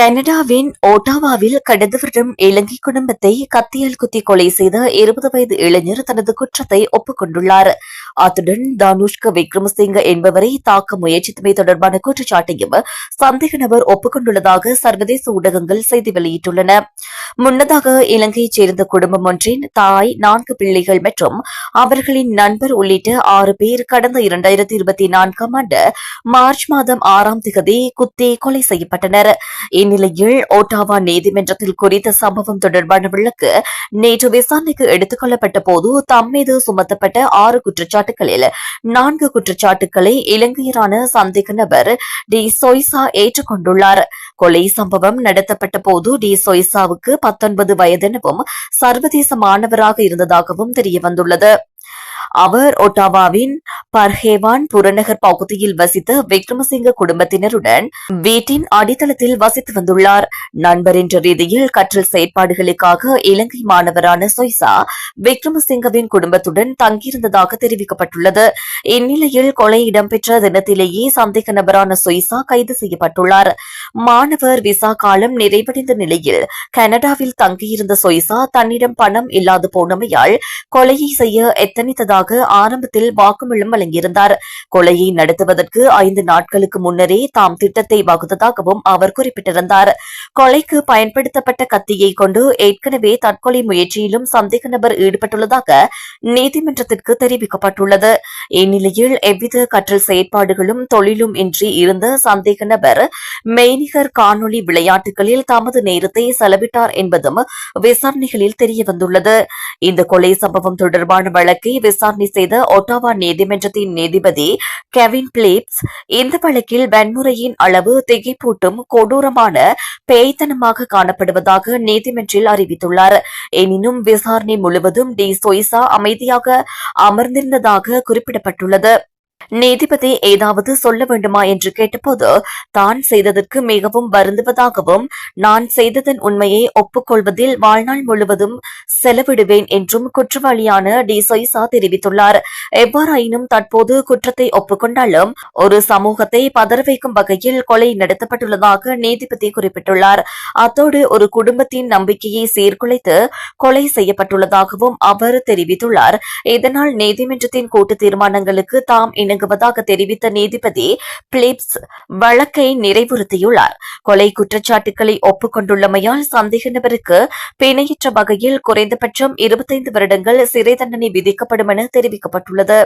கனடாவின் ஓட்டாவாவில் கடந்த வருடம் இலங்கை குடும்பத்தை கத்தியால் குத்தி கொலை செய்த 20 வயது இளைஞர் தனது குற்றத்தை ஒப்புக்கொண்டுள்ளார். அத்துடன் தானுஷ்க விக்ரமசிங்க என்பவரை தாக்க முயற்சித்தமை தொடர்பான குற்றச்சாட்டையும் சந்தேக நபர் ஒப்புக்கொண்டுள்ளதாக சர்வதேச ஊடகங்கள் செய்தி வெளியிட்டுள்ளன. முன்னதாக இலங்கையைச் சேர்ந்த குடும்பம் ஒன்றின் தாய், 4 பிள்ளைகள் மற்றும் அவர்களின் நண்பர் உள்ளிட்ட 6 பேர் கடந்த 2024ஆம் ஆண்டு மார்ச் மாதம் 6ஆம் தேதி குத்தி கொலை செய்யப்பட்டனர். இந்நிலையில் ஓட்டாவா நீதிமன்றத்தில் குறித்த சம்பவம் தொடர்பான வழக்கு நேற்று விசாரணைக்கு எடுத்துக் கொள்ளப்பட்ட போது தம் மீது சுமத்தப்பட்ட 6 குற்றச்சாட்டுகளில் 4 குற்றச்சாட்டுகளை இலங்கையரான சந்தேக நபர் டி சொய்சா ஏற்றுக்கொண்டுள்ளார். கொலை சம்பவம் நடத்தப்பட்ட போது டி சொய்சாவுக்கு 19 வயதெனவும் சர்வதேச மாணவராக இருந்ததாகவும் தெரியவந்துள்ளது. அவர் ஒட்டாவாவின் பர்ஹேவான் புறநகர் பகுதியில் வசித்த விக்ரமசிங்க குடும்பத்தினருடன் வீட்டின் அடித்தளத்தில் வசித்து வந்துள்ளார். நண்பர் என்ற ரீதியில் கற்றல் செயற்பாடுகளுக்காக இலங்கை மாணவரான சொய்சா விக்ரமசிங்கவின் குடும்பத்துடன் தங்கியிருந்ததாக தெரிவிக்கப்பட்டுள்ளது. இந்நிலையில் கொலை இடம்பெற்ற தினத்திலேயே சந்தேக நபரான சொய்சா கைது செய்யப்பட்டுள்ளார். மாணவர் விசா காலம் நிறைவடைந்த நிலையில் கனடாவில் தங்கியிருந்த சொய்சா தன்னிடம் பணம் இல்லாது போனமையால் கொலையை செய்ய எத்தனித்ததாக ஆரம்பத்தில் வாக்குமூலம் வழங்கியிருந்தார். கொலையை நடத்துவதற்கு 5 நாட்களுக்கு முன்னரே தாம் திட்டத்தை வகுத்ததாகவும் அவர் குறிப்பிட்டிருந்தார். கொலைக்கு பயன்படுத்தப்பட்ட கத்தியை கொண்டு ஏற்கனவே தற்கொலை முயற்சியிலும் சந்தேக நபர் ஈடுபட்டுள்ளதாக நீதிமன்றத்திற்கு தெரிவிக்கப்பட்டுள்ளது. இந்நிலையில் எவ்வித கற்றல் செயற்பாடுகளும் தொழிலும் இன்றி இருந்த சந்தேக நபர் மெய்நிகர் காணொலி விளையாட்டுகளில் தமது நேரத்தை செலவிட்டார் என்பதும் விசாரணைகளில் தெரியவந்துள்ளது. இந்த கொலை சம்பவம் தொடர்பான வழக்கை விசாரணை செய்த ஒட்டாவா நீதிமன்றத்தின் நீதிபதி கெவின் பிலிப்ஸ் இந்த வழக்கில் வன்முறையின் அளவு திகைப்பூட்டும் கொடூரமான பேய்த்தனமாக காணப்படுவதாக நீதிமன்றில் அறிவித்துள்ளார். எனினும் விசாரணை முழுவதும் டி சொய்சா அமைதியாக அமர்ந்திருந்ததாக குறிப்பிடப்பட்டுள்ளது. நீதிபதி ஏதாவது சொல்ல வேண்டுமா என்று கேட்டபோது தான் செய்ததற்கு மிகவும் வருந்துவதாகவும் நான் செய்ததன் உண்மையை ஒப்புக்கொள்வதில் வாழ்நாள் முழுவதும் செலவிடுவேன் என்றும் குற்றவாளியான டி சொய்சா தெரிவித்துள்ளார். எவ்வாறாயினும் தற்போது குற்றத்தை ஒப்புக்கொண்டாலும் ஒரு சமூகத்தை பதற வைக்கும் வகையில் கொலை நடத்தப்பட்டுள்ளதாக நீதிபதி குறிப்பிட்டுள்ளார். அத்தோடு ஒரு குடும்பத்தின் நம்பிக்கையை சீர்குலைத்து கொலை செய்யப்பட்டுள்ளதாகவும் அவர் தெரிவித்துள்ளார். இதனால் நீதிமன்றத்தின் கூட்டு தீர்மானங்களுக்கு தாம் இணங்குவதாக தெரிவித்த நீதிபதி பிலிப்ஸ் வழக்கை நிறைவுறுத்தியுள்ளார். கொலை குற்றச்சாட்டுகளை ஒப்புக்கொண்டுள்ளமையால் சந்தேக நபருக்கு பிணையற்ற வகையில் குறைந்தபட்சம் 25 வருடங்கள் சிறை தண்டனை விதிக்கப்படும் என தெரிவிக்கப்பட்டுள்ளது.